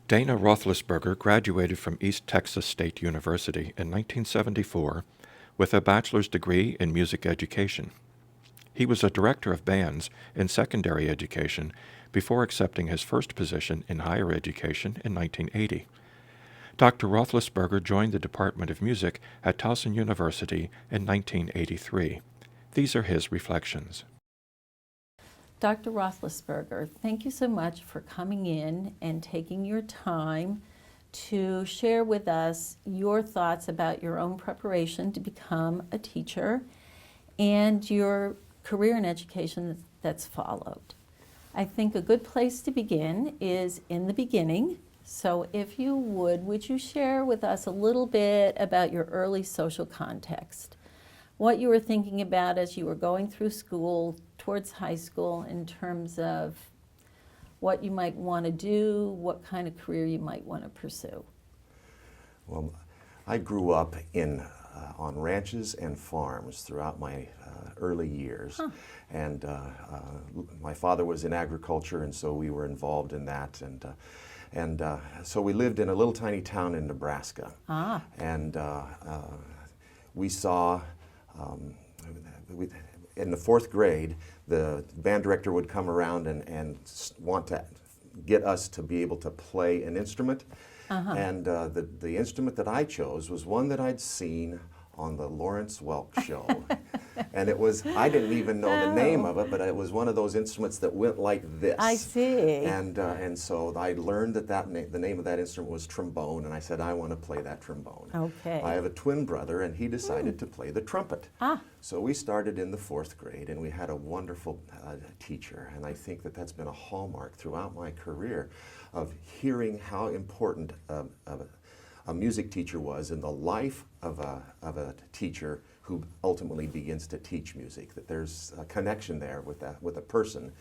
Dana Rothlisberger graduated from East Texas State University in 1974 with a bachelor's degree in music education. He was a director of bands in secondary education before accepting his first position in higher education in 1980. Dr. Rothlisberger joined the Department of Music at Towson University in 1983. These are his reflections. Dr. Rothlisberger, thank you so much for coming in and taking your time to share with us your thoughts about your own preparation to become a teacher and your career in education that's followed. I think a good place to begin is in the beginning. So if you would you share with us a little bit about your early social context? What you were thinking about as you were going through school, towards high school, in terms of what you might want to do, what kind of career you might want to pursue? Well, I grew up on ranches and farms throughout my early years. And my father was in agriculture, and so we were involved in that. And so we lived in a little tiny town in Nebraska. And we saw, in the fourth grade, the band director would come around and want to get us to be able to play an instrument. And the instrument that I chose was one that I'd seen on the Lawrence Welk show. And it was, I didn't even know the name of it, but it was one of those instruments that went like this. I see. And so I learned that the name of that instrument was trombone, and I said, I want to play that trombone. Okay. I have a twin brother, and he decided to play the trumpet. So we started in the fourth grade, and we had a wonderful teacher, and I think that that's been a hallmark throughout my career of hearing how important a music teacher was in the life of a teacher who ultimately begins to teach music. That there's a connection there with a person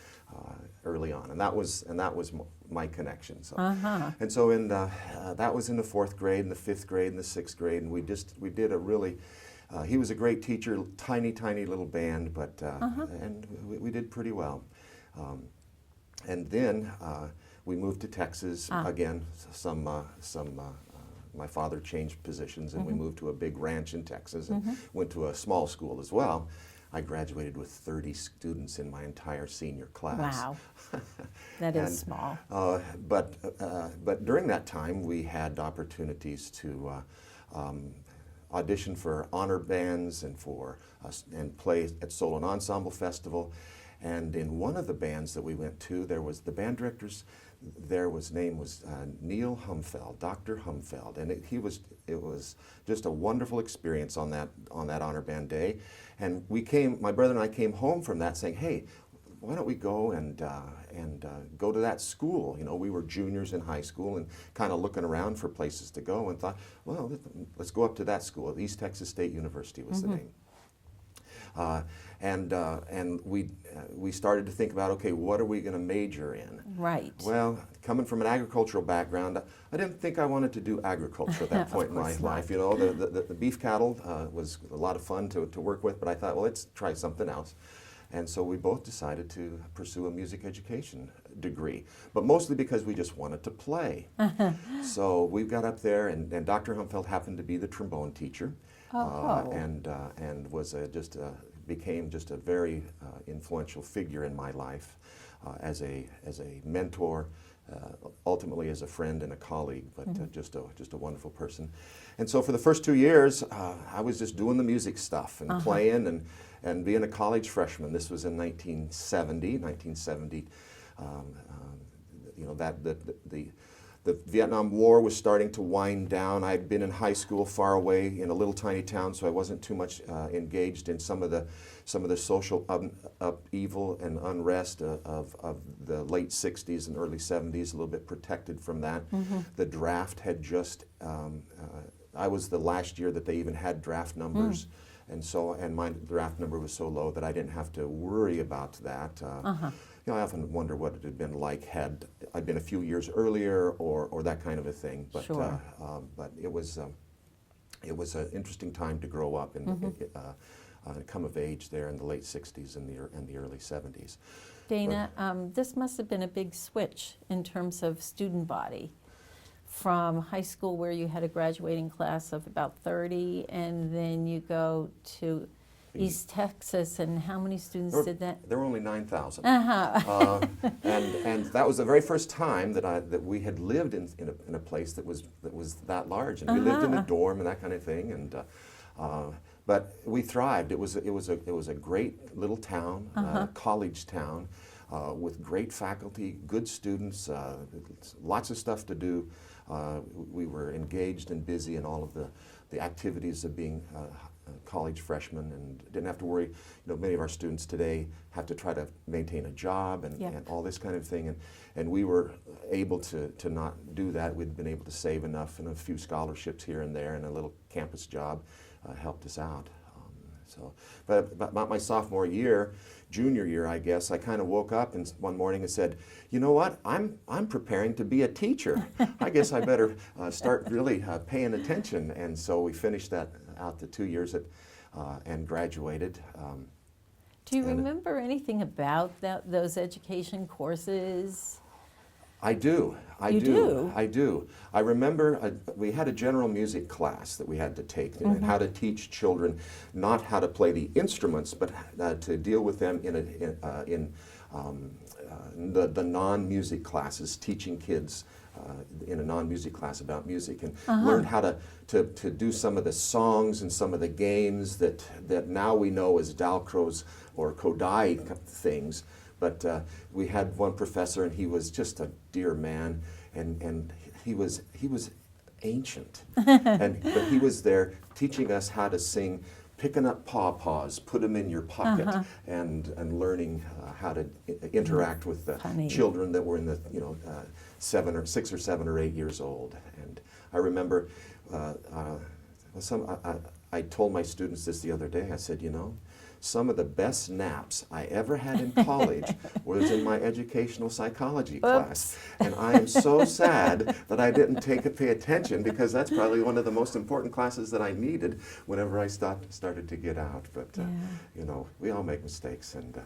early on, and that was my connection. So, and so that was in the fourth grade, and the fifth grade, and the sixth grade, and we did a really. He was a great teacher, tiny little band, but and we did pretty well. And then we moved to Texas again. My father changed positions, and we moved to a big ranch in Texas and went to a small school as well. I graduated with 30 students in my entire senior class. Wow, that is small. But during that time, we had opportunities to audition for honor bands and play at Solo and Ensemble Festival. And in one of the bands that we went to, there was the band director's name was Neil Humfeld, Dr. Humfeld, and it was just a wonderful experience on that honor band day. And my brother and I came home from that saying, hey, why don't we go and go to that school? You know, we were juniors in high school and kind of looking around for places to go, and thought, well, let's go up to that school. East Texas State University was the name. And we started to think about, okay, what are we going to major in? Right. Well, coming from an agricultural background, I didn't think I wanted to do agriculture at that point in my life. You know, the beef cattle was a lot of fun to work with, but I thought, well, let's try something else. And so we both decided to pursue a music education degree, but mostly because we just wanted to play. So we got up there, and Dr. Humfeld happened to be the trombone teacher. And was became just a very influential figure in my life as a mentor, ultimately as a friend and a colleague, but just a wonderful person. And so for the first 2 years, I was just doing the music stuff and playing and being a college freshman. This was in 1970. You know, the Vietnam War was starting to wind down. I'd been in high school far away in a little tiny town, so I wasn't too much engaged in some of the social upheaval and unrest of the late 60s and early 70s, a little bit protected from that. The draft had just, I was the last year that they even had draft numbers. And my draft number was so low that I didn't have to worry about that. You know, I often wonder what it had been like had I been a few years earlier, or that kind of a thing. But sure. But it was an interesting time to grow up and come of age there in the late '60s and the early '70s. Dana, this must have been a big switch in terms of student body. from high school where you had a graduating class of about 30, and then you go to East Texas, and how many students did that? There were only 9,000. Uh-huh. And that was the very first time that we had lived in a place that was that large, and we lived in a dorm and that kind of thing. And but we thrived. It was a great little town, college town, with great faculty, good students, lots of stuff to do. We were engaged and busy in all of the activities of being college freshmen, and didn't have to worry. You know, many of our students today have to try to maintain a job and all this kind of thing, and we were able to not do that. We'd been able to save enough, and a few scholarships here and there, and a little campus job helped us out. But about my sophomore year, junior year, I guess, I kind of woke up and one morning and said, you know what, I'm preparing to be a teacher. I guess I better start really paying attention. And so we finished that out the 2 years and graduated. Do you remember anything about those education courses? I do. You do? I do. I remember we had a general music class that we had to take, and how to teach children not how to play the instruments, but to deal with them in the non-music classes, teaching kids in a non-music class about music, and learned how to do some of the songs and some of the games that now we know as Dalcroze or Kodai things. But we had one professor, and he was just a dear man, and he was ancient, but he was there teaching us how to sing, picking up pawpaws, put them in your pocket, and learning how to interact with the children that were in the 6 or 7 or 8 years old. And I remember I told my students this the other day. I said, you know, some of the best naps I ever had in college was in my educational psychology class. And I am so sad that I didn't pay attention, because that's probably one of the most important classes that I needed whenever I started to get out. But, you know, we all make mistakes and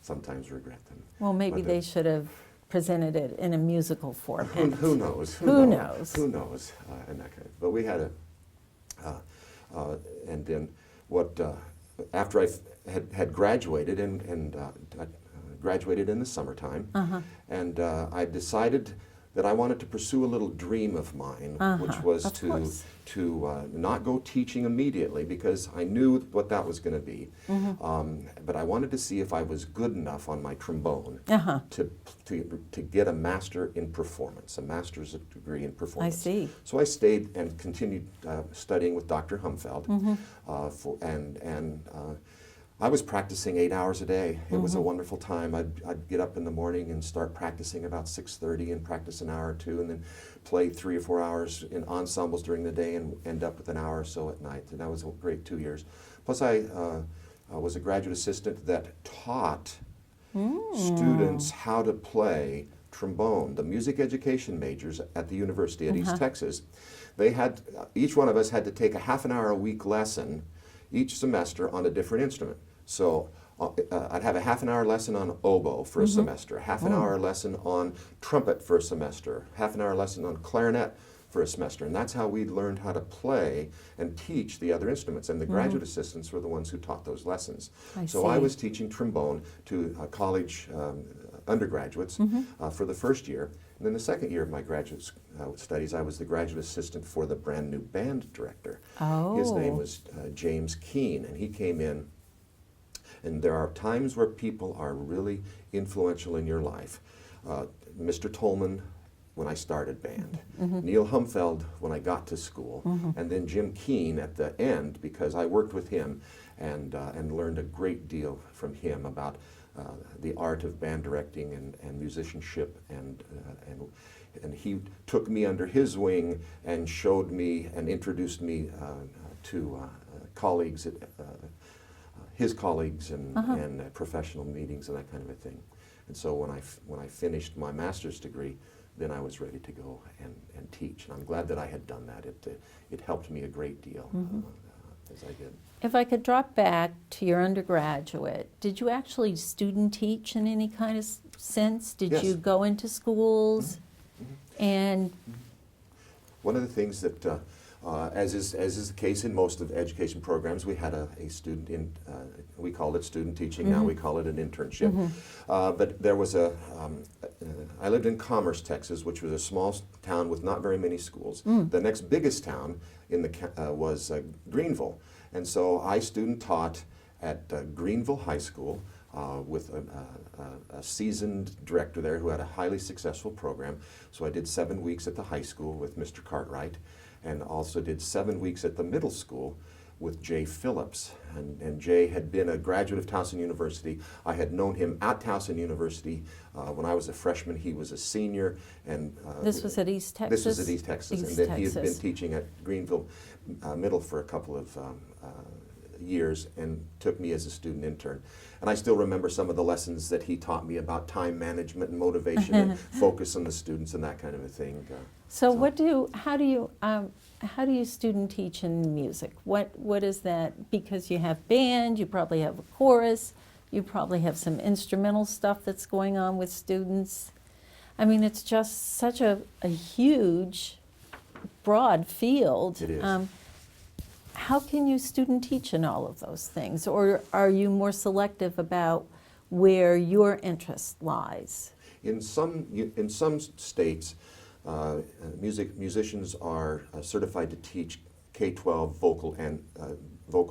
sometimes regret them. Well, maybe they should have presented it in a musical format. Who knows? Who knows? Who knows? And that kind of, but we had and then what... after I had graduated and graduated in the summertime, and I decided that I wanted to pursue a little dream of mine, which was to not go teaching immediately, because I knew what that was going to be. But I wanted to see if I was good enough on my trombone to get a master in performance, a master's degree in performance. I see. So I stayed and continued studying with Dr. Humfeld, I was practicing 8 hours a day. It was a wonderful time. I'd get up in the morning and start practicing about 6:30 and practice an hour or two, and then play 3 or 4 hours in ensembles during the day and end up with an hour or so at night. And that was a great 2 years. Plus I was a graduate assistant that taught students how to play trombone. The music education majors at the university at East Texas, they had, each one of us had to take a half an hour a week lesson each semester on a different instrument. So I'd have a half an hour lesson on oboe for a semester, half an hour lesson on trumpet for a semester, half an hour lesson on clarinet for a semester. And that's how we learned how to play and teach the other instruments. And the graduate assistants were the ones who taught those lessons. I was teaching trombone to college undergraduates for the first year. And then the second year of my graduate studies, I was the graduate assistant for the brand new band director. His name was James Keene, and he came in. And there are times where people are really influential in your life. Mr. Tolman, when I started band, Neil Humfeld when I got to school, and then Jim Keene at the end, because I worked with him and learned a great deal from him about the art of band directing and musicianship, and he took me under his wing and showed me and introduced me to colleagues, his colleagues, and professional meetings and that kind of a thing. And so when I finished my master's degree, then I was ready to go and teach. And I'm glad that I had done that. It helped me a great deal as I did. If I could drop back to your undergraduate, did you actually student teach in any kind of sense? Did Yes. you go into schools and One of the things that, as is the case in most of the education programs, we had a student in, we called it student teaching, now we call it an internship. But there was I lived in Commerce, Texas, which was a small town with not very many schools. The next biggest town in the was Greenville. And so I student taught at Greenville High School with a seasoned director there who had a highly successful program. So I did 7 weeks at the high school with Mr. Cartwright, and also did 7 weeks at the middle school with Jay Phillips. And Jay had been a graduate of Towson University. I had known him at Towson University when I was a freshman. He was a senior. And this was at East Texas? This was at East Texas. East and then Texas. He had been teaching at Greenville Middle for a couple of years and took me as a student intern. And I still remember some of the lessons that he taught me about time management and motivation and focus on the students and that kind of a thing. So how do you student teach in music? What is that? Because you have band, you probably have a chorus, you probably have some instrumental stuff that's going on with students. I mean, it's just such a huge, broad field. It is. How can you student teach in all of those things? Or are you more selective about where your interest lies? In some states, musicians are certified to teach K-12 vocal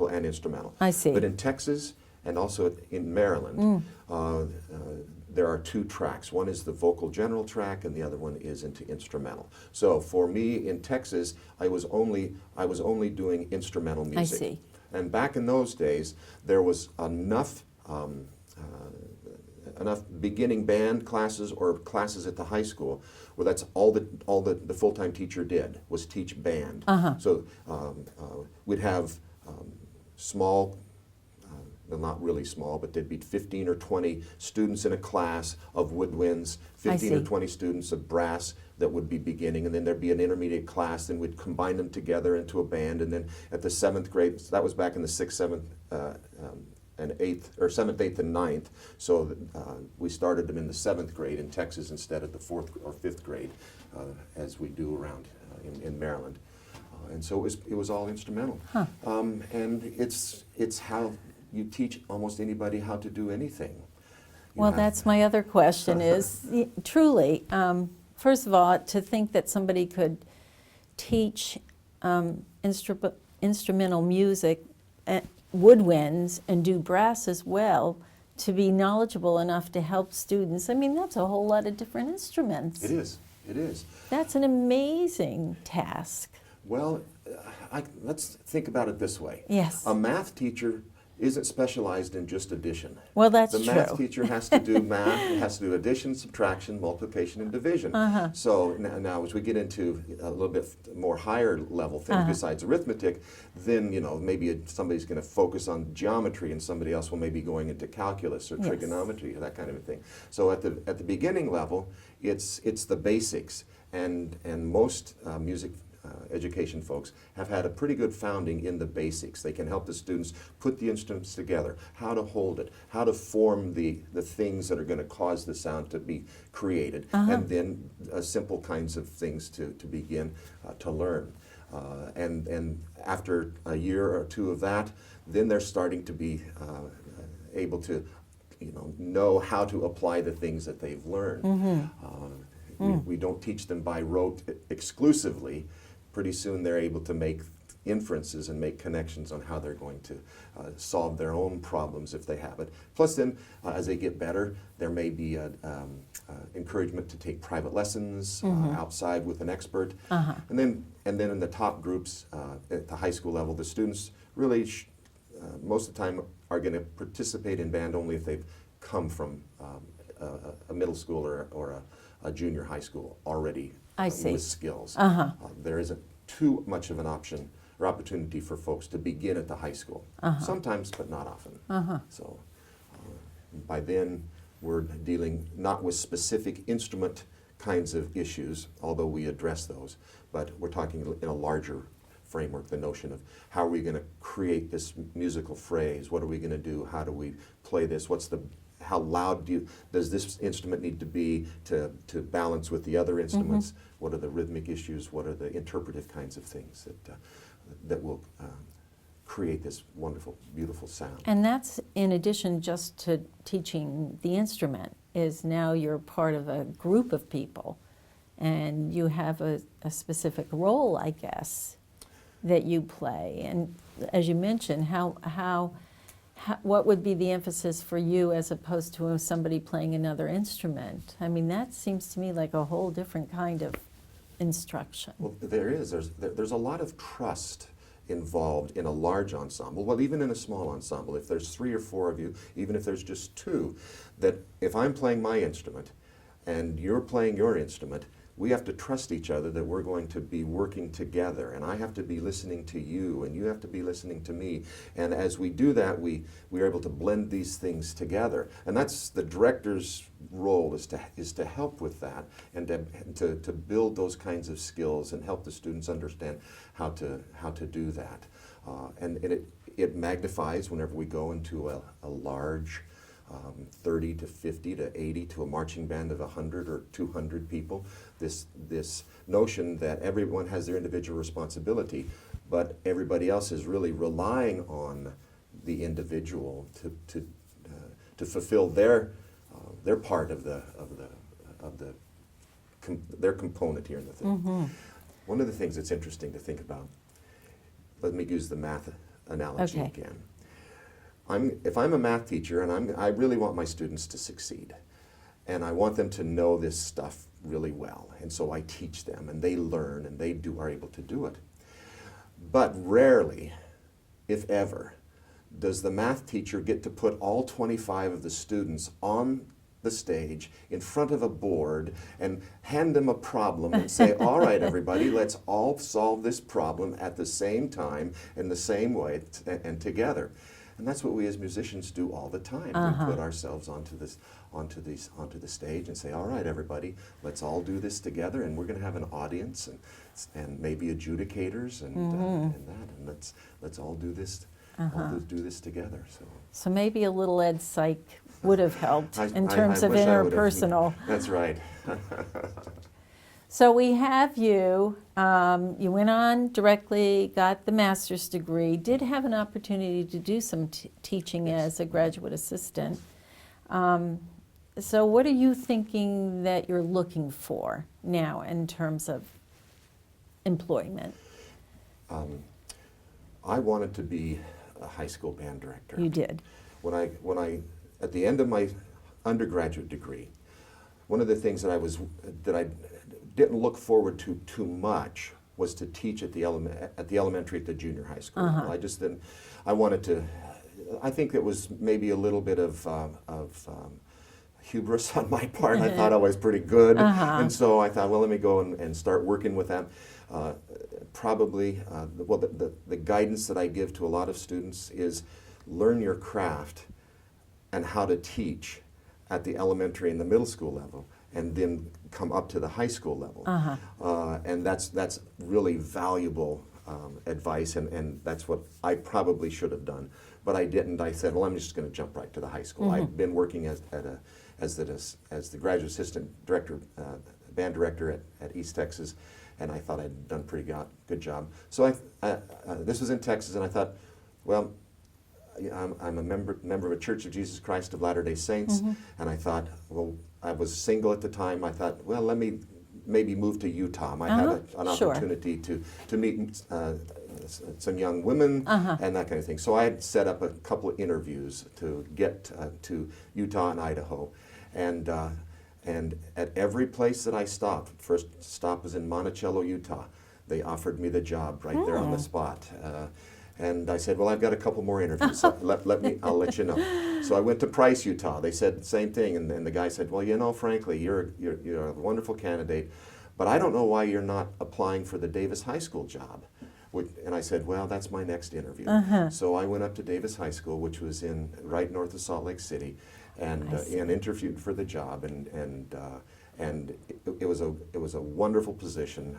and instrumental. I see. But in Texas and also in Maryland, there are 2 tracks. One is the vocal general track, and the other one is into instrumental. So for me in Texas, I was only doing instrumental music. I see. And back in those days, there was enough beginning band classes or classes at the high school where that's all the full-time teacher did was teach band. So we'd have small, well, not really small, but there'd be 15 or 20 students in a class of woodwinds, 15 or 20 students of brass that would be beginning, and then there'd be an intermediate class, then we'd combine them together into a band, and then at the 7th grade, so that was back in the 6th, 7th, and 8th, or 7th, 8th, and 9th, so we started them in the 7th grade in Texas instead of the 4th or 5th grade, as we do around in Maryland. And so it was all instrumental. And it's how you teach almost anybody how to do anything. Well, that's my other question is, truly, first of all, to think that somebody could teach instrumental music, woodwinds, and do brass as well, to be knowledgeable enough to help students. I mean, that's a whole lot of different instruments. It is. It is. That's an amazing task. Well, let's think about it this way. Yes. A math teacher isn't specialized in just addition. Well, that's the true. math teacher has to do math, has to do addition, subtraction, multiplication, and division. So now as we get into a little bit more higher level things besides arithmetic, then maybe somebody's going to focus on geometry and somebody else will maybe going into calculus or trigonometry or that kind of a thing. So at the beginning level, it's the basics, and most music education folks have had a pretty good founding in the basics. They can help the students put the instruments together, how to hold it, how to form the things that are going to cause the sound to be created, and then simple kinds of things to begin to learn. And after a year or 2 of that, then they're starting to be able to know how to apply the things that they've learned. We don't teach them by rote exclusively. Pretty soon they're able to make inferences and make connections on how they're going to solve their own problems if they have it. Plus then, as they get better, there may be encouragement to take private lessons outside with an expert. And then in the top groups at the high school level, the students really most of the time are going to participate in band only if they've come from a middle school or a junior high school already with skills. There isn't too much of an option or opportunity for folks to begin at the high school. Sometimes, but not often. So by then, we're dealing not with specific instrument kinds of issues, although we address those, but we're talking in a larger framework, the notion of how are we going to create this musical phrase, what are we going to do, how do we play this, how loud does this instrument need to be to balance with the other instruments? What are the rhythmic issues? What are the interpretive kinds of things that will create this wonderful, beautiful sound? And that's in addition just to teaching the instrument, is now you're part of a group of people and you have a specific role, I guess, that you play. And as you mentioned, what would be the emphasis for you as opposed to somebody playing another instrument? I mean, that seems to me like a whole different kind of instruction. Well, there's a lot of trust involved in a large ensemble, well, even in a small ensemble. If there's 3 or 4 of you, even if there's just 2, that if I'm playing my instrument and you're playing your instrument, we have to trust each other that we're going to be working together, and I have to be listening to you, and you have to be listening to me. And as we do that, we are able to blend these things together. And that's the director's role, is to help with that, and to build those kinds of skills and help the students understand how to do that. And it magnifies whenever we go into a large 30 to 50 to 80 to a marching band of 100 or 200 people. This notion that everyone has their individual responsibility, but everybody else is really relying on the individual to fulfill their part of their component here in the thing. One of the things that's interesting to think about, let me use the math analogy again. If I'm a math teacher and I really want my students to succeed, and I want them to know this stuff really well, and so I teach them and they learn and they are able to do it. But rarely, if ever, does the math teacher get to put all 25 of the students on the stage in front of a board and hand them a problem and say, all right, everybody, let's all solve this problem at the same time, in the same way, and together. And that's what we as musicians do all the time. We put ourselves onto the stage and say, all right, everybody, let's all do this together, and we're going to have an audience and maybe adjudicators and let's all do this. All do this together. So maybe a little ed psych would have helped in terms I of wish I would have. interpersonal. That's right. So we have you. You went on directly, got the master's degree, did have an opportunity to do some teaching as a graduate assistant. So what are you thinking that you're looking for now in terms of employment? I wanted to be a high school band director. You did. When I at the end of my undergraduate degree, one of the things that I didn't look forward to too much was to teach at the elementary, at the junior high school. I just didn't. I wanted to. I think it was maybe a little bit of hubris on my part. I thought I was pretty good, and so I thought, well, let me go and start working with them. Probably, the guidance that I give to a lot of students is learn your craft and how to teach at the elementary and the middle school level, and then come up to the high school level. And that's really valuable advice, and that's what I probably should have done. But I didn't. I said, well, I'm just going to jump right to the high school. I'd been working as the graduate assistant director, band director at East Texas, and I thought I'd done a pretty good job. So this was in Texas, and I thought, well, I'm a member of a Church of Jesus Christ of Latter-day Saints, and I thought, well, I was single at the time. I thought, well, let me maybe move to Utah. I might have an opportunity to meet some young women and that kind of thing. So I had set up a couple of interviews to get to Utah and Idaho, and at every place that I stopped, first stop was in Monticello, Utah. They offered me the job right there on the spot. And I said, well, I've got a couple more interviews, so I'll let you know. So I went to Price, Utah. They said the same thing, and the guy said, well, you know, frankly, you're a wonderful candidate, but I don't know why you're not applying for the Davis High School job. And I said, well, that's my next interview. So I went up to Davis High School, which was right north of Salt Lake City, and interviewed for the job, and it was a wonderful position.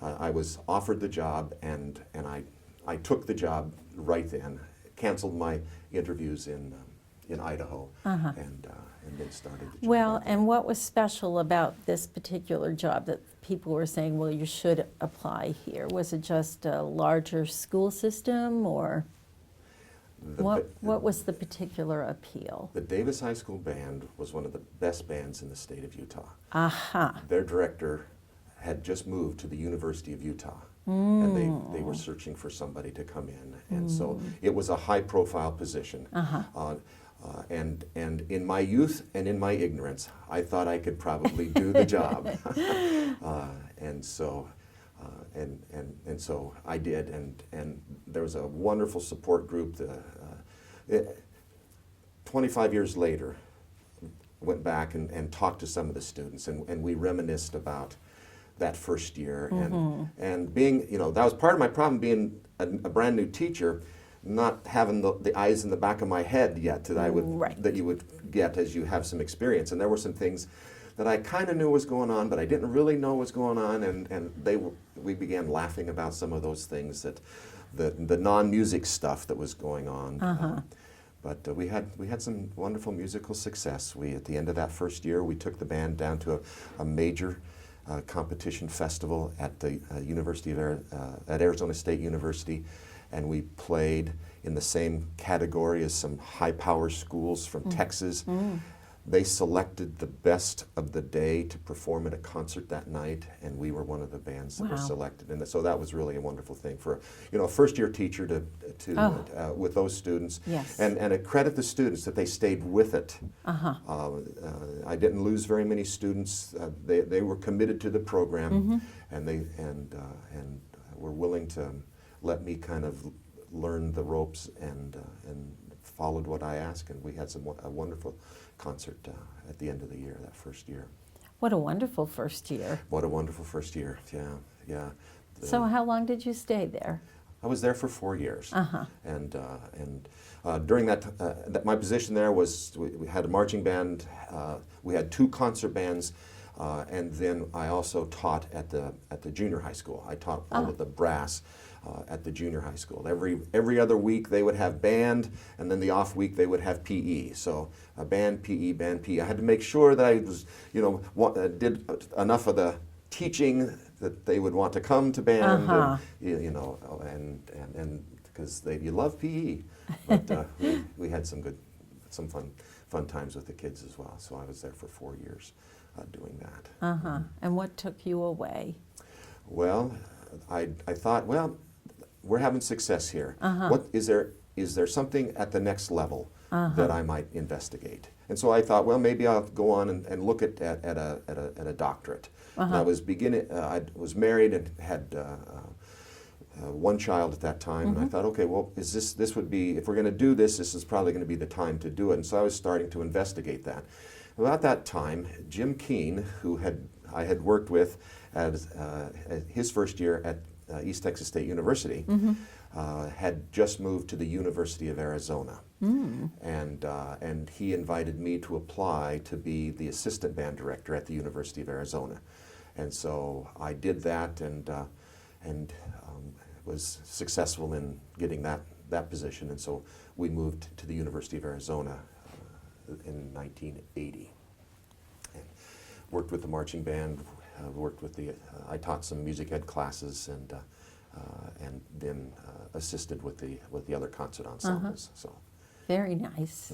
I was offered the job, and I took the job right then. Canceled my interviews in in Idaho, and then started the job. Well, right there. and what was special about this particular job that people were saying, well, you should apply here? Was it just a larger school system, or what was the particular appeal? The Davis High School Band was one of the best bands in the state of Utah. Aha. Their director had just moved to the University of Utah, and they were searching for somebody to come in, and so it was a high-profile position. And in my youth and in my ignorance, I thought I could probably do the job, and so I did. And there was a wonderful support group. 25 years later, went back and talked to some of the students, and we reminisced about that first year, and being, that was part of my problem, being a brand new teacher, not having the eyes in the back of my head yet that you would get as you have some experience. And there were some things that I kind of knew was going on, but I didn't really know what's going on, and we began laughing about some of those things, that the non-music stuff that was going on. But we had some wonderful musical success. At the end of that first year, we took the band down to a major competition festival at the University of at Arizona State University, and we played in the same category as some high-power schools from Texas. They selected the best of the day to perform at a concert that night, and we were one of the bands that were selected. And so that was really a wonderful thing for a first-year teacher to with those students. Yes. And I credit the students that they stayed with it. I didn't lose very many students. They were committed to the program, and were willing to let me kind of learn the ropes and followed what I asked, and we had a wonderful concert at the end of the year, that first year. What a wonderful first year. What a wonderful first year, yeah. So how long did you stay there? I was there for 4 years, and during that, my position there was we had a marching band, we had 2 concert bands, and then I also taught at the junior high school. I taught all of the brass at the junior high school. Every other week they would have band, and then the off week they would have PE. So band, PE, band, PE. I had to make sure that I was, did enough of the teaching that they would want to come to band, and because you love PE, but we had some fun times with the kids as well. So I was there for 4 years doing that. And what took you away? Well, I thought, well, we're having success here. What is there something at the next level that I might investigate? And so I thought, well, maybe I'll go on and look at a doctorate. And I was married and had one child at that time, and I thought, okay, well, this would be, if we're going to do this is probably going to be the time to do it. And so I was starting to investigate that. About that time, Jim Keene, who I had worked with at his first year at East Texas State University, had just moved to the University of Arizona, and he invited me to apply to be the assistant band director at the University of Arizona, and so I did that, and was successful in getting that position, and so we moved to the University of Arizona in 1980, and worked with the marching band. Worked with I taught some music ed classes, and then assisted with the other concert ensembles. So very nice.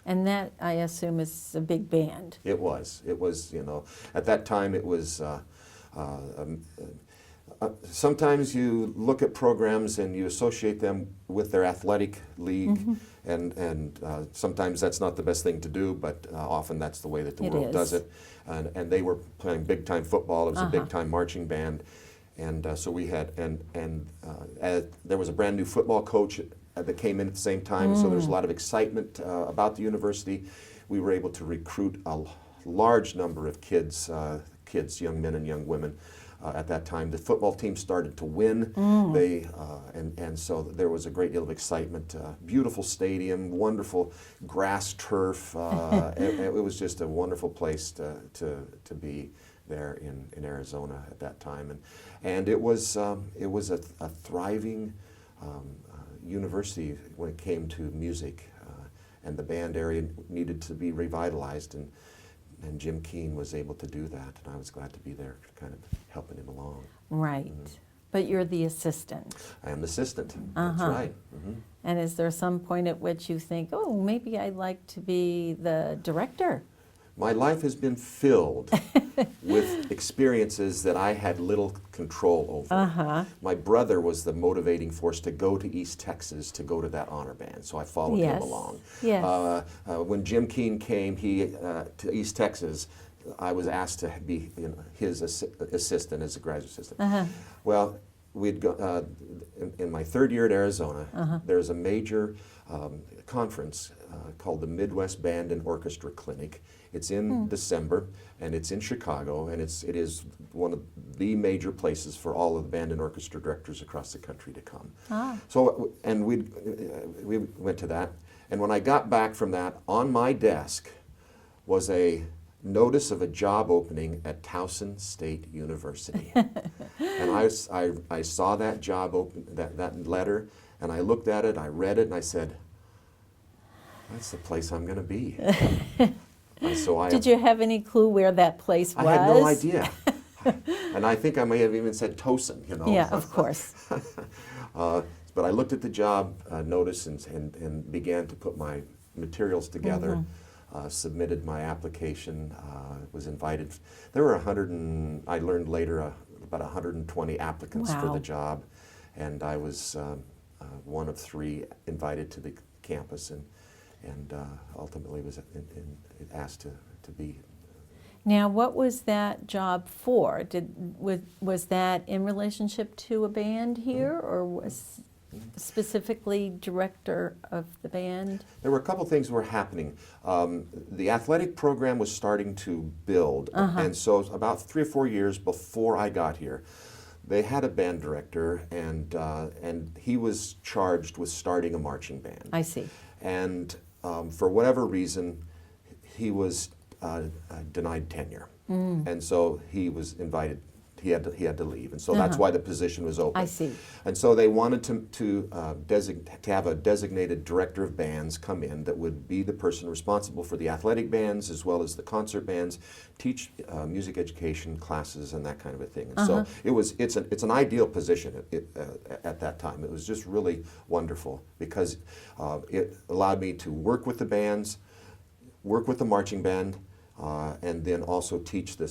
And that, I assume, is a big band. It was. At that time it was. Sometimes you look at programs and you associate them with their athletic league, and sometimes that's not the best thing to do, but often that's the way that the world does it. And they were playing big-time football. It was a big-time marching band, and so we had there was a brand new football coach that came in at the same time. So there was a lot of excitement about the university. We were able to recruit a large number of kids, young men and young women. At that time, the football team started to win. And so there was a great deal of excitement. Beautiful stadium, wonderful grass turf. It was just a wonderful place to be there in Arizona at that time. And it was a thriving university when it came to music. and the band area needed to be revitalized, and Jim Keene was able to do that, and I was glad to be there, kind of helping him along. Right. But you're the assistant. I am the assistant. That's right. And is there some point at which you think, oh, maybe I'd like to be the director? My life has been filled with experiences that I had little control over. My brother was the motivating force to go to East Texas to go to that honor band, so I followed him along. Yes. When Jim Keene came to East Texas, I was asked to be his assistant as a graduate assistant. Well, we'd go, in my third year at Arizona, there's a major conference called the Midwest Band and Orchestra Clinic. It's in December, and it's in Chicago, and it is one of the major places for all of the band and orchestra directors across the country to come. So, and we went to that, and when I got back from that, on my desk was a notice of a job opening at Towson State University. And I saw that job open, that letter, and I looked at it, I read it, and I said, that's the place I'm going to be. Did you have any clue where that place was? I had no idea. And I think I may have even said Towson, you know. Yeah, of course. But I looked at the job notice and began to put my materials together, submitted my application, was invited. There were I learned later, about 120 applicants for the job, and I was one of 3 invited to the campus, and ultimately was asked to be. Now, what was that job for? Was that in relationship to a band here, or was specifically director of the band? There were a couple things were happening. The athletic program was starting to build, and so about 3 or 4 years before I got here, they had a band director, and he was charged with starting a marching band. I see. And for whatever reason, he was denied tenure, and so he was invited. He had to leave, and so that's why the position was open. I see. And so they wanted to have a designated director of bands come in that would be the person responsible for the athletic bands as well as the concert bands, teach music education classes and that kind of a thing. And so it's an ideal position at that time. It was just really wonderful because it allowed me to work with the bands, work with the marching band, and then also teach the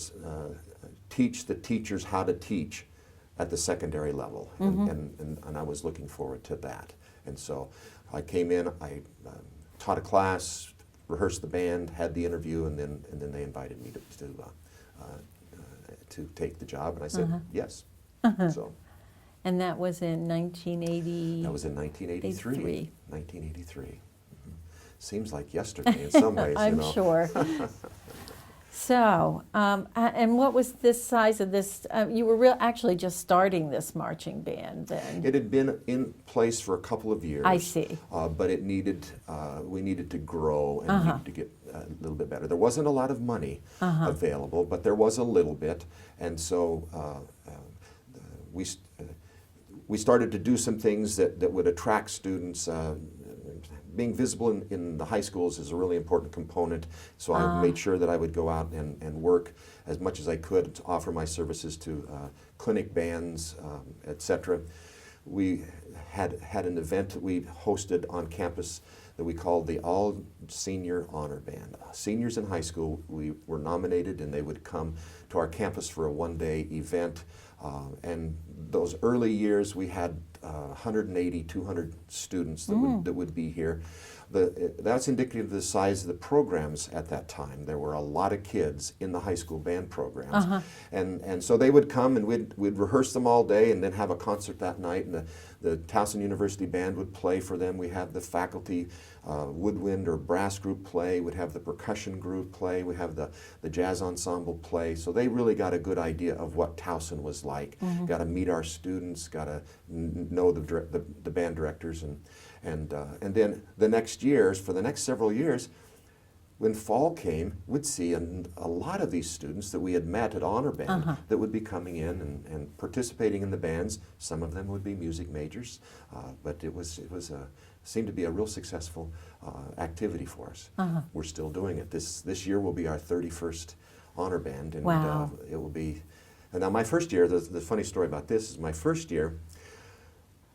teachers how to teach at the secondary level, and I was looking forward to that. And so I came in, I taught a class, rehearsed the band, had the interview, and then they invited me to take the job, and I said yes. So. And that was in 1980? That was in 1983. 1983. Seems like yesterday in some ways. I'm sure. So, and what was this size of this? You were actually just starting this marching band then. It had been in place for a couple of years. I see. But it we needed to grow and needed to get a little bit better. There wasn't a lot of money available, but there was a little bit, and so we started to do some things that would attract students. Being visible in the high schools is a really important component, so I made sure that I would go out and work as much as I could to offer my services to clinic bands, etc. We had an event that we hosted on campus that we called the All Senior Honor Band. Seniors in high school, we were nominated, and they would come to our campus for a one-day event. And those early years, we had 180, 200 students that would be here. That's indicative of the size of the programs at that time. There were a lot of kids in the high school band programs. And so they would come, and we'd rehearse them all day and then have a concert that night, and the Towson University Band would play for them. We have the faculty woodwind or brass group play, we'd have the percussion group play, we'd have the jazz ensemble play. So they really got a good idea of what Towson was like. Got to meet our students, got to know the band directors, and then the next years, for the next several years, when fall came, we'd see a lot of these students that we had met at honor band that would be coming in and participating in the bands. Some of them would be music majors, but it seemed to be a real successful activity for us. We're still doing it. This year will be our 31st honor band, and Wow. it will be. And now my first year, the funny story about this is my first year,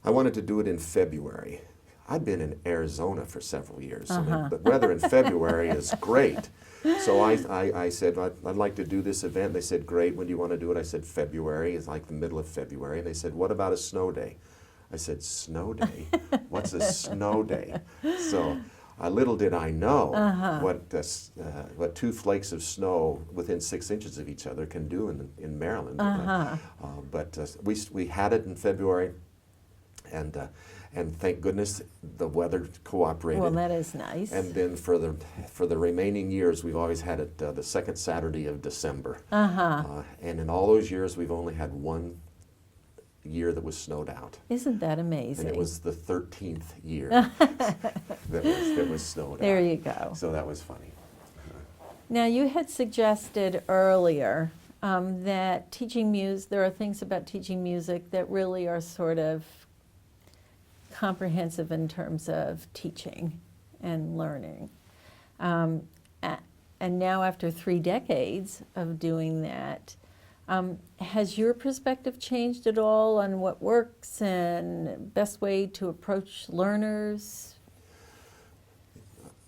I wanted to do it in February. I'd been in Arizona for several years. I mean, the weather in February is great. So I said, I'd like to do this event. They said, great, when do you want to do it? I said, February. It's like the middle of February. And they said, what about a snow day? I said, snow day? What's a snow day? So little did I know what 2 flakes of snow within 6 inches of each other can do in Maryland. But we had it in February, and thank goodness the weather cooperated. Well, that is nice. And then for the remaining years, we've always had it the second Saturday of December. And in all those years, we've only had one year that was snowed out. Isn't that amazing? And it was the 13th year that was snowed out. There you go. So that was funny. Now, you had suggested earlier that teaching music, there are things about teaching music that really are sort of comprehensive in terms of teaching and learning. And now after 3 decades of doing that, has your perspective changed at all on what works and best way to approach learners?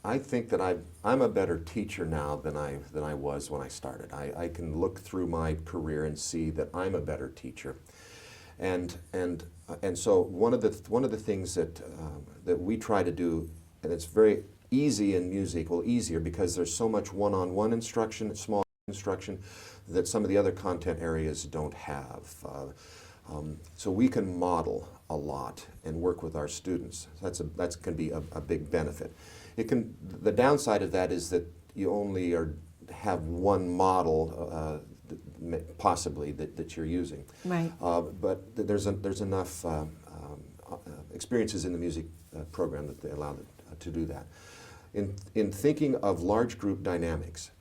I think that I'm a better teacher now than I was when I started. I can look through my career and see that I'm a better teacher. And so one of the things that we try to do, and it's very easy in music, well, easier because there's so much one-on-one instruction, small instruction, that some of the other content areas don't have. So we can model a lot and work with our students. That can be a big benefit. The downside of that is that you only have one model possibly that you're using. Right. But there's enough experiences in the music program that they allow to do that. In thinking of large group dynamics,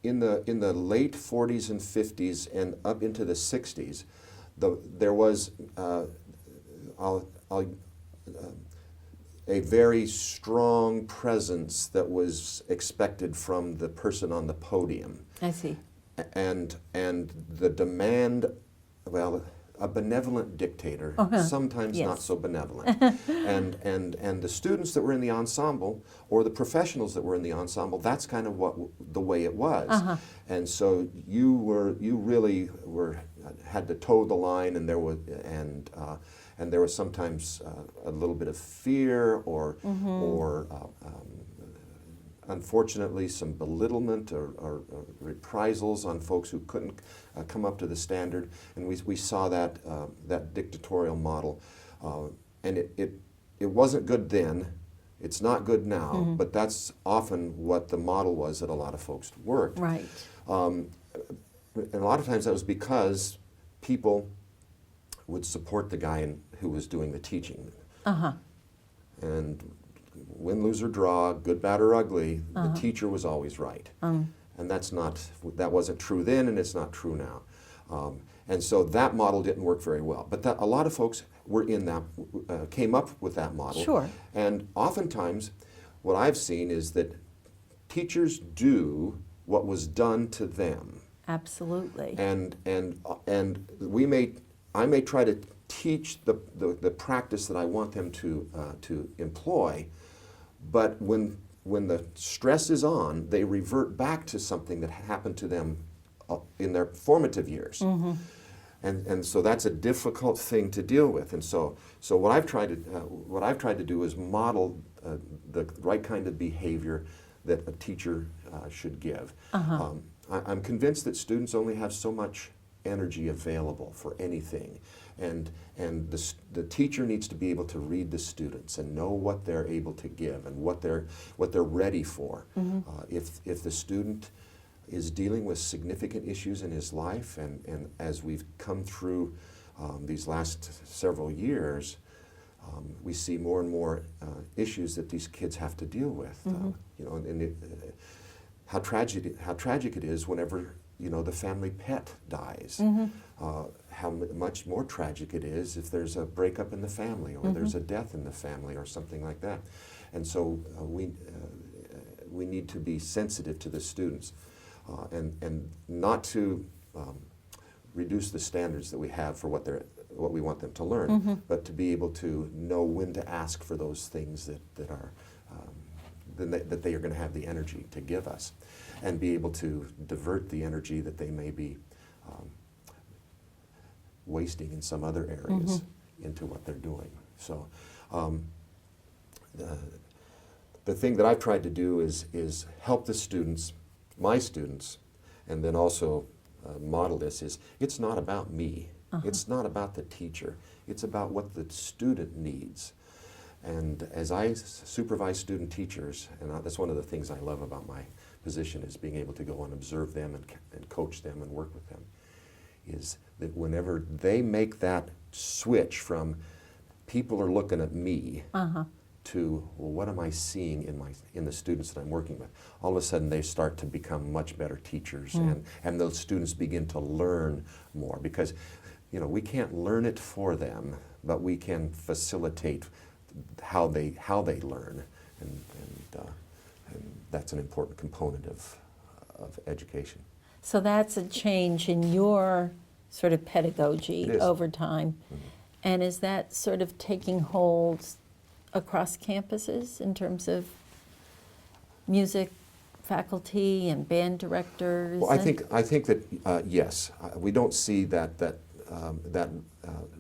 in the late 40s and 50s and up into the 60s, there was a very strong presence that was expected from the person on the podium. I see. And the demand, well, a benevolent dictator, sometimes Yes. not so benevolent. and the students that were in the ensemble, or the professionals that were in the ensemble, that's kind of the way it was. And so you really had to toe the line, and there was sometimes a little bit of fear or unfortunately some belittlement or reprisals on folks who couldn't come up to the standard, and we saw that dictatorial model, and it wasn't good then. It's not good now, but that's often what the model was that a lot of folks worked. Right. And a lot of times that was because people would support the guy who was doing the teaching. And win, lose, or draw, good, bad, or ugly, the teacher was always right. And that wasn't true then, and it's not true now. And so that model didn't work very well. But a lot of folks were in that, came up with that model. Sure. And oftentimes, what I've seen is that teachers do what was done to them. Absolutely. And I may try to teach the practice that I want them to employ, but when the stress is on, they revert back to something that happened to them in their formative years. And so that's a difficult thing to deal with. And so what I've tried to do is model the right kind of behavior that a teacher should give. I'm convinced that students only have so much energy available for anything, and the teacher needs to be able to read the students and know what they're able to give and what they're ready for. If the student is dealing with significant issues in his life, and as we've come through these last several years, We see more and more issues that these kids have to deal with. You know, and how tragic it is whenever, you know, the family pet dies. How much more tragic it is if there's a breakup in the family, or there's a death in the family, or something like that. And so we need to be sensitive to the students, and not to reduce the standards that we have for what we want them to learn, but to be able to know when to ask for those things that they are going to have the energy to give us, and be able to divert the energy that they may be wasting in some other areas into what they're doing. So the thing that I've tried to do is help the students, my students, and then also model this is, it's not about me. It's not about the teacher. It's about what the student needs. And as I supervise student teachers, and that's one of the things I love about my position, is being able to go and observe them and coach them and work with them, is that whenever they make that switch from people are looking at me to, well, what am I seeing in the students that I'm working with, all of a sudden they start to become much better teachers, and those students begin to learn more, because, you know, we can't learn it for them, but we can facilitate how they learn, and that's an important component of education. So that's a change in your sort of pedagogy over time. And is that sort of taking hold across campuses in terms of music faculty and band directors? Well, I think that yes, we don't see that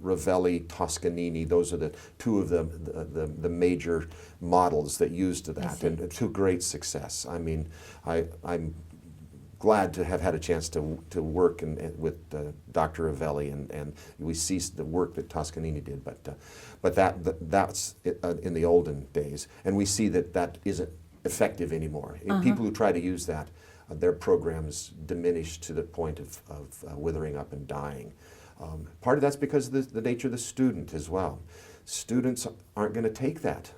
Ravelli, Toscanini, those are the two of the major models that used to that, and to great success. I mean, I'm glad to have had a chance to work with Dr. Ravelli, and we see the work that Toscanini did, but that's in the olden days, and we see that isn't effective anymore. People who try to use that, their programs diminish to the point of withering up and dying. Part of that's because of the nature of the student as well. Students aren't going to take that.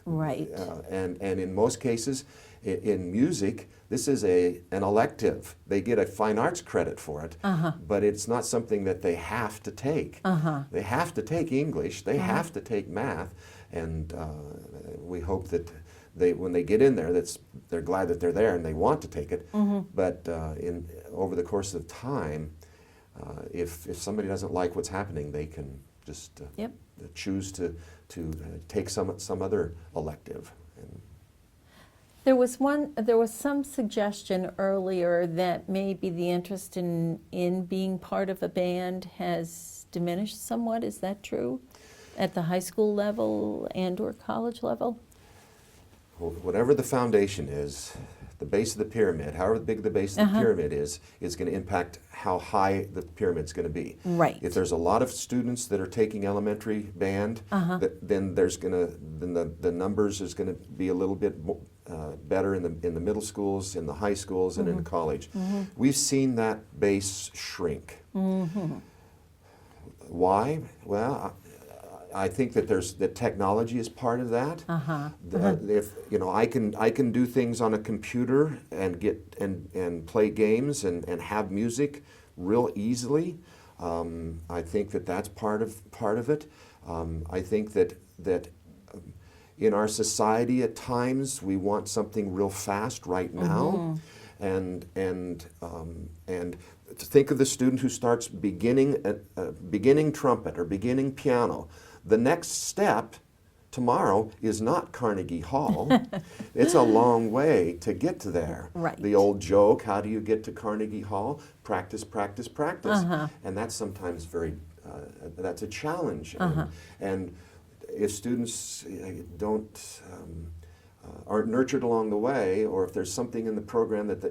Right. And in most cases, in music, this is an elective. They get a fine arts credit for it, but it's not something that they have to take. They have to take English, they have to take math, and we hope that when they get in there, they're glad that they're there and they want to take it. But over the course of time, if somebody doesn't like what's happening, they can just choose to take some other elective. There was some suggestion earlier that maybe the interest in being part of a band has diminished somewhat. Is that true at the high school level and or college level? Well, whatever the foundation is, the base of the pyramid, however big the base of the pyramid is going to impact how high the pyramid's going to be. Right. If there's a lot of students that are taking elementary band, then the numbers is going to be a little bit better in the middle schools, in the high schools, and in college. We've seen that base shrink. Why? Well, I think that technology is part of that. If you know, I can do things on a computer and and play games and have music real easily. I think that's part of it. I think that in our society at times we want something real fast right now, and to think of the student who starts beginning trumpet or beginning piano. The next step tomorrow is not Carnegie Hall. It's a long way to get to there. Right. The old joke, how do you get to Carnegie Hall? Practice, practice, practice. And that's sometimes that's a challenge. And if students aren't nurtured along the way, or if there's something in the program that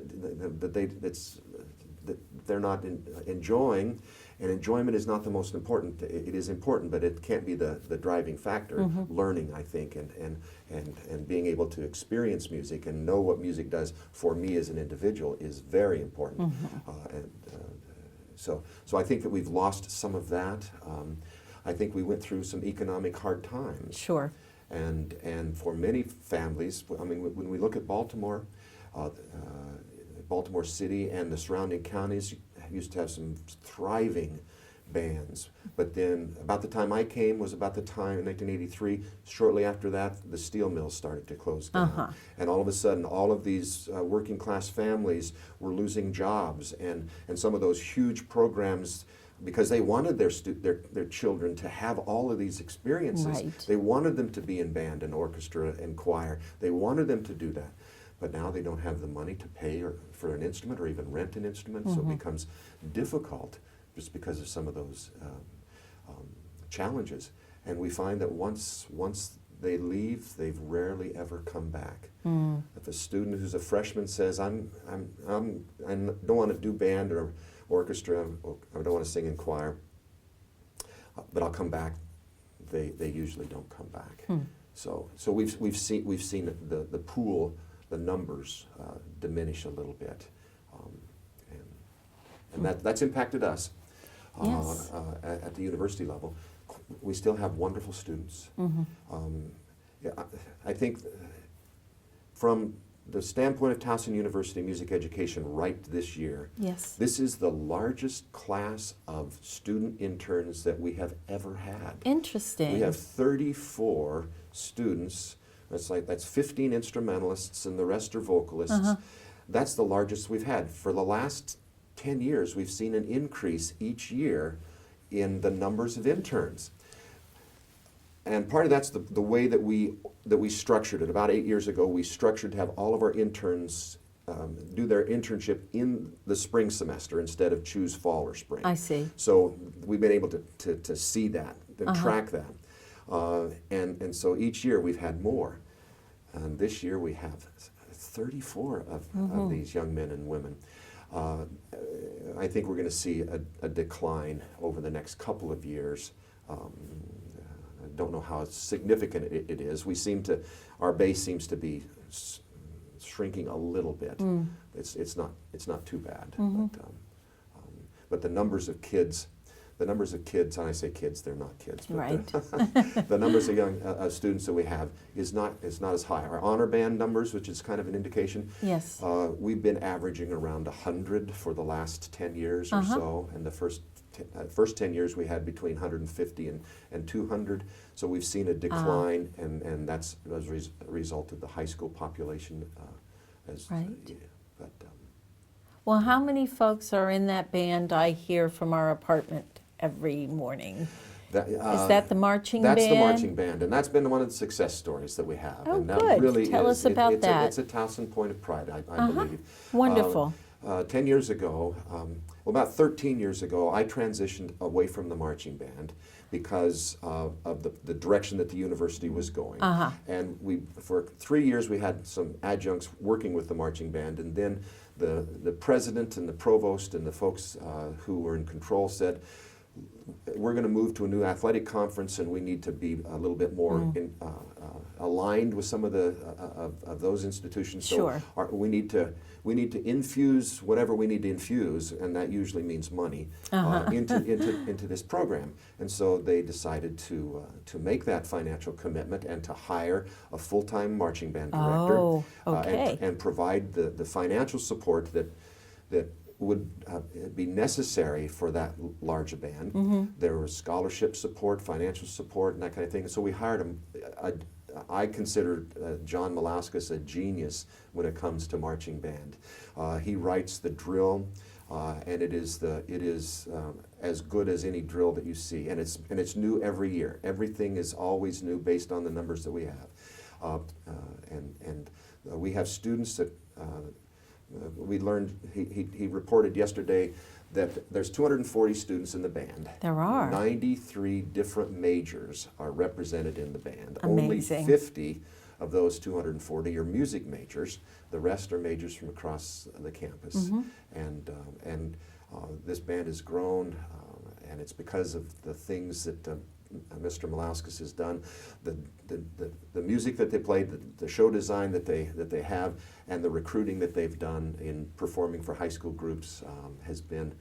they're not enjoying, and enjoyment is not the most important. It is important, but it can't be the driving factor. Learning, I think, and being able to experience music and know what music does for me as an individual is very important. So I think that we've lost some of that. I think we went through some economic hard times. Sure. And for many families, I mean, when we look at Baltimore, Baltimore City and the surrounding counties used to have some thriving bands. But then about the time I came was about the time in 1983, shortly after that, the steel mills started to close down. And all of a sudden, all of these working class families were losing jobs, and some of those huge programs, because they wanted their children to have all of these experiences. Right. They wanted them to be in band and orchestra and choir. They wanted them to do that. But now they don't have the money to pay for an instrument or even rent an instrument, so it becomes difficult just because of some of those challenges. And we find that once they leave, they've rarely ever come back. If a student who's a freshman says, I don't want to do band or orchestra, or I don't want to sing in choir, but I'll come back, they usually don't come back. So we've seen the pool, the numbers diminish a little bit, and that's impacted us. Yes. At the university level. We still have wonderful students. Yeah, I think from the standpoint of Towson University music education right this year, Yes. this is the largest class of student interns that we have ever had. Interesting. We have 34 students. That's 15 instrumentalists and the rest are vocalists. That's the largest we've had. For the last 10 years, we've seen an increase each year in the numbers of interns. And part of that's the way that we structured it. About 8 years ago, we structured to have all of our interns do their internship in the spring semester instead of choose fall or spring. I see. So we've been able to see that, to track that. And so each year we've had more. And this year we have 34 of these young men and women. I think we're going to see a decline over the next couple of years. I don't know how significant it is. Our base seems to be shrinking a little bit. It's not too bad. But the numbers of kids, and I say kids, they're not kids, but Right. the numbers of young students that we have is not as high. Our honor band numbers, which is kind of an indication, Yes. we've been averaging around 100 for the last 10 years or so, and the first 10 years we had between 150 and 200, so we've seen a decline, and that's as a result of the high school population. Right. But, Well, how many folks are in that band I hear from our apartment every morning? Is that the marching band? That's the marching band, and that's been one of the success stories that we have. Oh, and that good. really Tell us about that. It's a Towson point of pride, I believe. Wonderful. 10 years ago, about 13 years ago, I transitioned away from the marching band because of the direction that the university was going. And for 3 years, we had some adjuncts working with the marching band, and then the president and the provost and the folks who were in control said, we're going to move to a new athletic conference, and we need to be a little bit more aligned with some of those institutions. Sure. So we need to infuse whatever we need to infuse, and that usually means money, into this program. And so they decided to make that financial commitment and to hire a full-time marching band director, Oh, okay. and provide the financial support that would be necessary for that large a band. There was scholarship support, financial support, and that kind of thing. And so we hired I consider John Malauskas a genius when it comes to marching band. He writes the drill, and it is as good as any drill that you see, and it's new every year. Everything is always new based on the numbers that we have, and we have students that. We learned, he reported yesterday that there's 240 students in the band. There are. 93 different majors are represented in the band. Amazing. Only 50 of those 240 are music majors. The rest are majors from across the campus. And this band has grown, and it's because of the things that Mr. Malauskas has done, the music that they play, the show design that they have, and the recruiting that they've done in performing for high school groups has been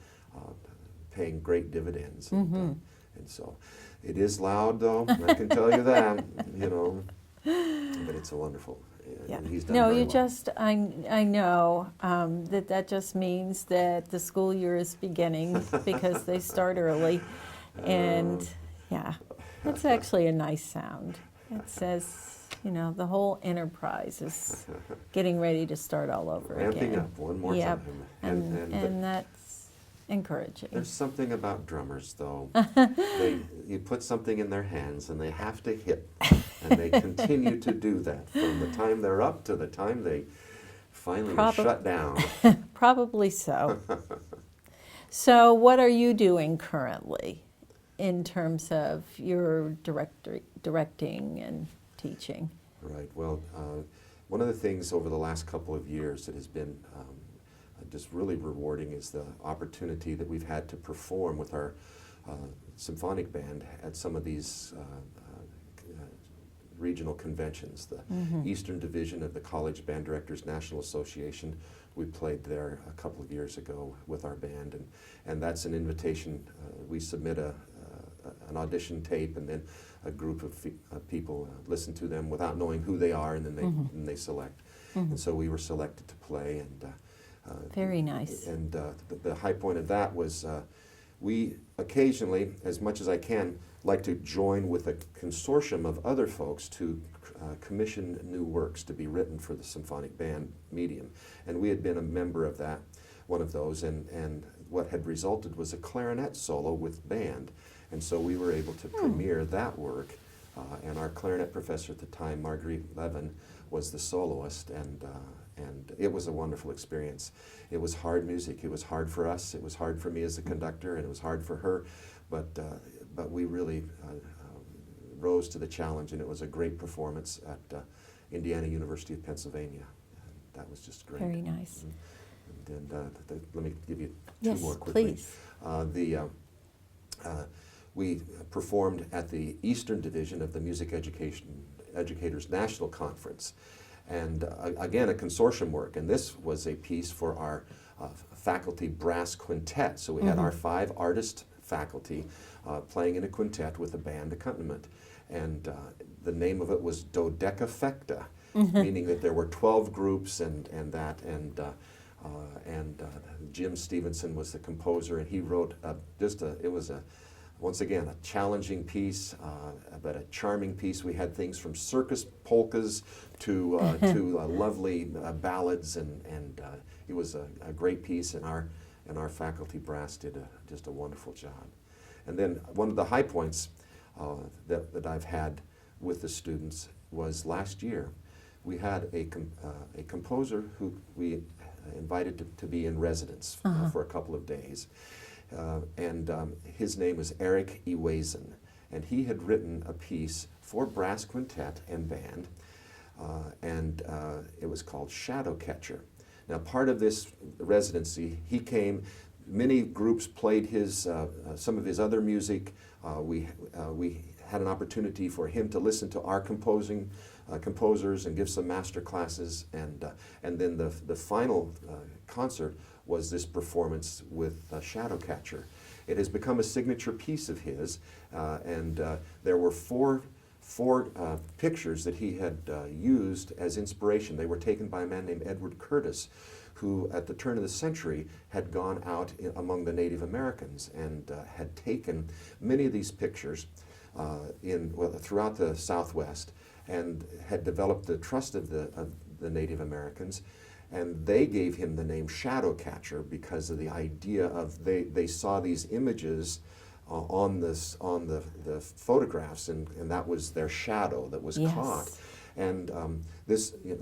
paying great dividends. And so it is loud, though, I can tell you that, you know, but it's a wonderful, Yeah. and he's done No, very you well. just, I know that just means that the school year is beginning because they start early. And yeah, it's actually a nice sound. It says, you know, the whole enterprise is getting ready to start all over Ramping again. up one more Yep. time. And that's encouraging. There's something about drummers, though. You put something in their hands and they have to hit. And they continue to do that from the time they're up to the time they finally shut down. Probably so. So what are you doing currently in terms of your directing and teaching? Right. Well, one of the things over the last couple of years that has been just really rewarding is the opportunity that we've had to perform with our symphonic band at some of these regional conventions. The Eastern Division of the College Band Directors National Association, we played there a couple of years ago with our band, and that's an invitation. We submit an audition tape, and then a group of people listen to them without knowing who they are, and then they select. And so we were selected to play, and Very nice. And the high point of that was we occasionally, as much as I can, like to join with a consortium of other folks to commission new works to be written for the symphonic band medium. And we had been a member of that, one of those, and what had resulted was a clarinet solo with band. And so we were able to premiere that work, and our clarinet professor at the time, Marguerite Levin, was the soloist, and it was a wonderful experience. It was hard music. It was hard for us. It was hard for me as a conductor, and it was hard for her, but we really rose to the challenge, and it was a great performance at Indiana University of Pennsylvania. And that was just great. Very nice. And let me give you Yes, two more quickly. please. We performed at the Eastern Division of the Music Educators National Conference. And again, a consortium work. And this was a piece for our faculty brass quintet. So we had our 5 artist faculty playing in a quintet with a band accompaniment. And the name of it was Dodecafecta, meaning that there were 12 groups and Jim Stevenson was the composer, and he wrote it was once again, a challenging piece, but a charming piece. We had things from circus polkas to lovely ballads, and it was a great piece, and our faculty brass did just a wonderful job. And then one of the high points that I've had with the students was last year. We had a composer who we invited to be in residence for a couple of days. And his name was Eric Ewazen, and he had written a piece for brass quintet and band, and it was called Shadowcatcher. Now, part of this residency, he came, many groups played some of his other music. We had an opportunity for him to listen to our composers and give some master classes, and then the final concert was this performance with Shadowcatcher. It has become a signature piece of his, and there were four pictures that he had used as inspiration. They were taken by a man named Edward Curtis, who at the turn of the century had gone out among the Native Americans and had taken many of these pictures throughout the Southwest, and had developed the trust of the Native Americans. And they gave him the name Shadowcatcher because of the idea of they saw these images on the photographs, and that was their shadow that was caught. And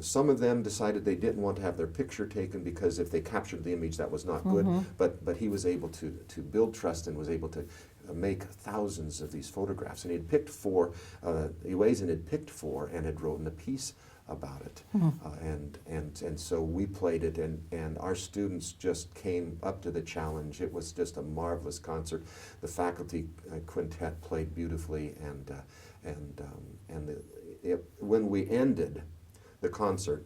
some of them decided they didn't want to have their picture taken because if they captured the image, that was not good. But he was able to build trust and was able to make thousands of these photographs. And he had picked 4. Ewazen had picked 4 and had written a piece about it. And so we played it, and our students just came up to the challenge. It was just a marvelous concert. The faculty quintet played beautifully, and when we ended the concert,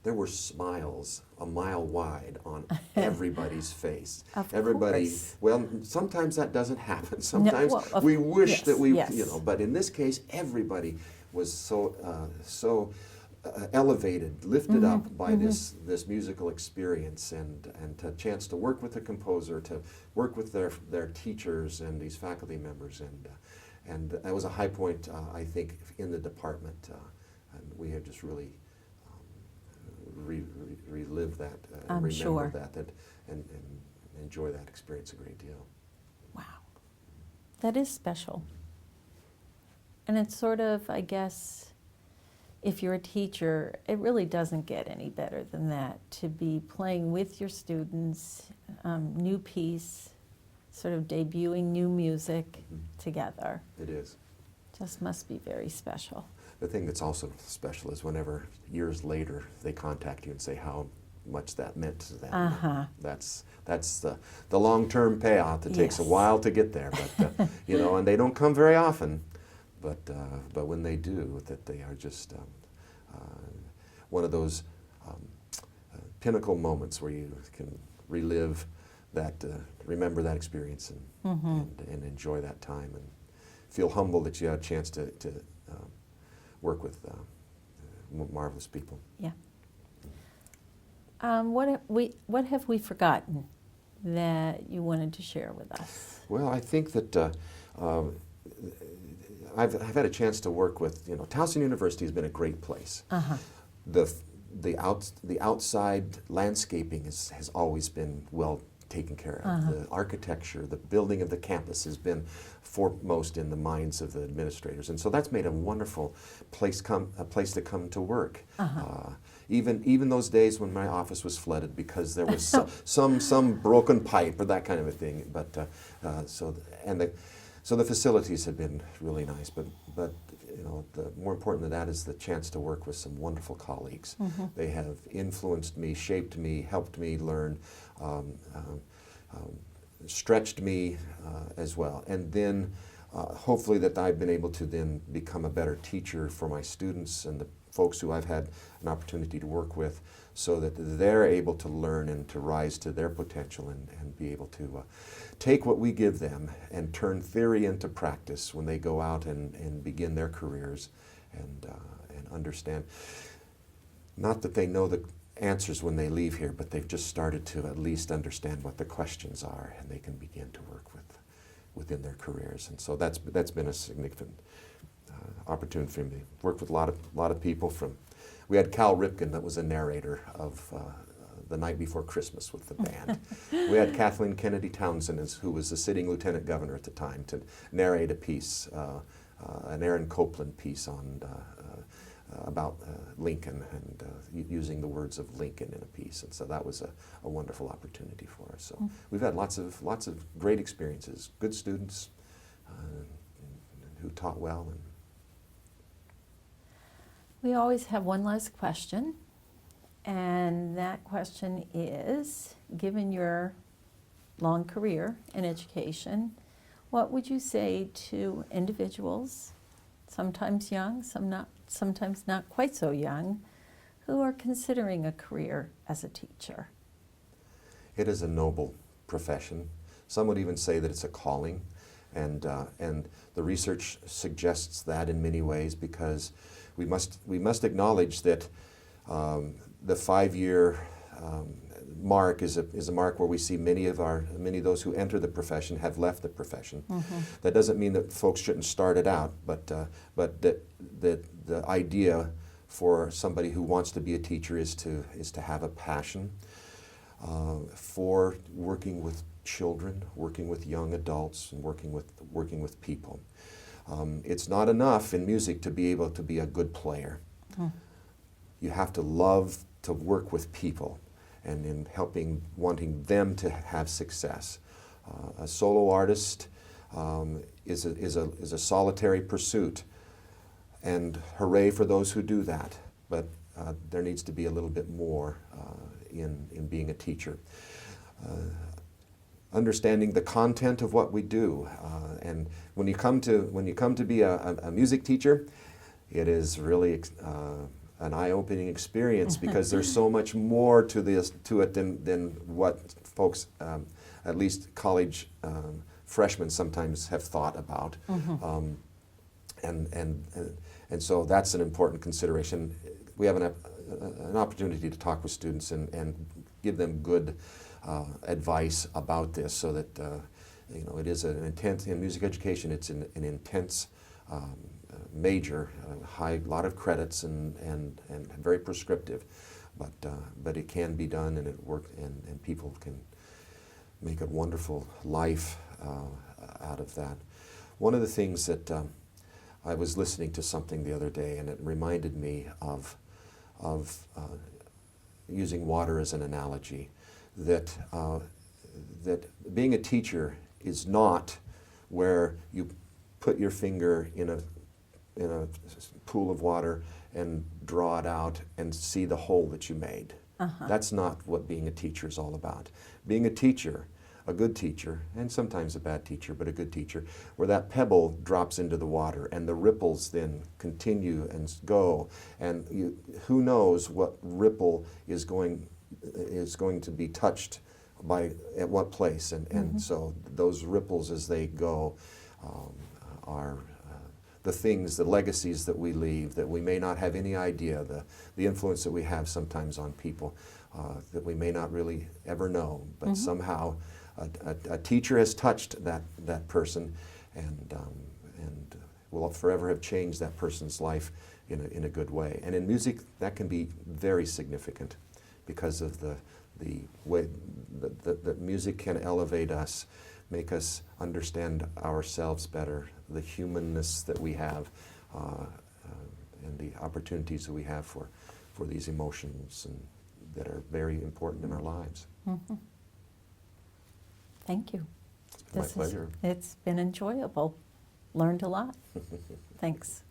there were smiles a mile wide on everybody's face. Of Everybody, course. well, sometimes that doesn't happen. Sometimes well, we wish yes, that we, yes. you know, but in this case, everybody was so elevated, lifted up by this musical experience, and a chance to work with the composer, to work with their teachers and these faculty members, and that was a high point, I think, in the department, and we have just really relived that, I'm remembered sure. that, and enjoy that experience a great deal. Wow. That is special. And it's sort of, I guess, if you're a teacher, it really doesn't get any better than that, to be playing with your students, new piece, sort of debuting new music together. It is. Just must be very special. The thing that's also special is whenever years later they contact you and say how much that meant to them. Uh-huh. That's the long-term payoff. It takes a Yes. while to get there, but you know, and they don't come very often. But when they do, that they are just one of those pinnacle moments where you can relive that, remember that experience, and enjoy that time, and feel humble that you had a chance to work with marvelous people. Yeah. What have we forgotten that you wanted to share with us? Well, I think that I've had a chance to work with, you know, Towson University has been a great place. Uh-huh. The outside landscaping has always been well taken care of. Uh-huh. The architecture, the building of the campus has been foremost in the minds of the administrators, and so that's made a wonderful place to come to work. Uh-huh. Even those days when my office was flooded because there was some broken pipe or that kind of a thing. But so the facilities have been really nice. But you know, more important than that is the chance to work with some wonderful colleagues. They have influenced me, shaped me, helped me learn, stretched me as well. And then hopefully that I've been able to then become a better teacher for my students and the folks who I've had an opportunity to work with, so that they're able to learn and to rise to their potential, and be able to take what we give them and turn theory into practice when they go out and begin their careers, and understand, not that they know the answers when they leave here, but they've just started to at least understand what the questions are, and they can begin to work within their careers. And so that's been a significant opportunity for me. Worked with a lot of people. We had Cal Ripken, that was a narrator of The Night Before Christmas with the band. We had Kathleen Kennedy Towson, who was the sitting lieutenant governor at the time, to narrate a piece, an Aaron Copland piece on about Lincoln, and using the words of Lincoln in a piece. And so that was a wonderful opportunity for us. So we've had lots of great experiences, good students who taught well. And We always have one last question, and that question is, given your long career in education, what would you say to individuals, sometimes young, sometimes not quite so young, who are considering a career as a teacher? It is a noble profession. Some would even say that it's a calling, and the research suggests that in many ways, because we must acknowledge that the 5-year mark is a mark where we see many of those who enter the profession have left the profession. That doesn't mean that folks shouldn't start it out, but that the idea for somebody who wants to be a teacher is to have a passion for working with children, working with young adults, and working with people. It's not enough in music to be able to be a good player. You have to love to work with people, and in wanting them to have success. A solo artist is a solitary pursuit, and hooray for those who do that. But there needs to be a little bit more in being a teacher. Understanding the content of what we do, and when you come to be a music teacher, it is really an eye-opening experience because there's so much more to it than what folks, at least college freshmen, sometimes have thought about. And so that's an important consideration. We have an opportunity to talk with students and give them good advice about this, so that it is an intense, in music education, it's an intense major, high, lot of credits and very prescriptive, but it can be done, and it works, and people can make a wonderful life out of that. One of the things that I was listening to something the other day, and it reminded me of using water as an analogy, that being a teacher is not where you put your finger in a pool of water and draw it out and see the hole that you made. That's not what being a teacher is all about. Being a teacher, a good teacher, and sometimes a bad teacher, but a good teacher, where that pebble drops into the water and the ripples then continue and go, and who knows what ripple is going to be touched by at what place, and so those ripples as they go are the things, the legacies that we leave, that we may not have any idea, the influence that we have sometimes on people that we may not really ever know, but somehow a teacher has touched that person, and will forever have changed that person's life in a good way. And in music, that can be very significant because of the way that music can elevate us, make us understand ourselves better, the humanness that we have, and the opportunities that we have for these emotions that are very important in our lives. Thank you. It's my pleasure. It's been enjoyable. Learned a lot. Thanks.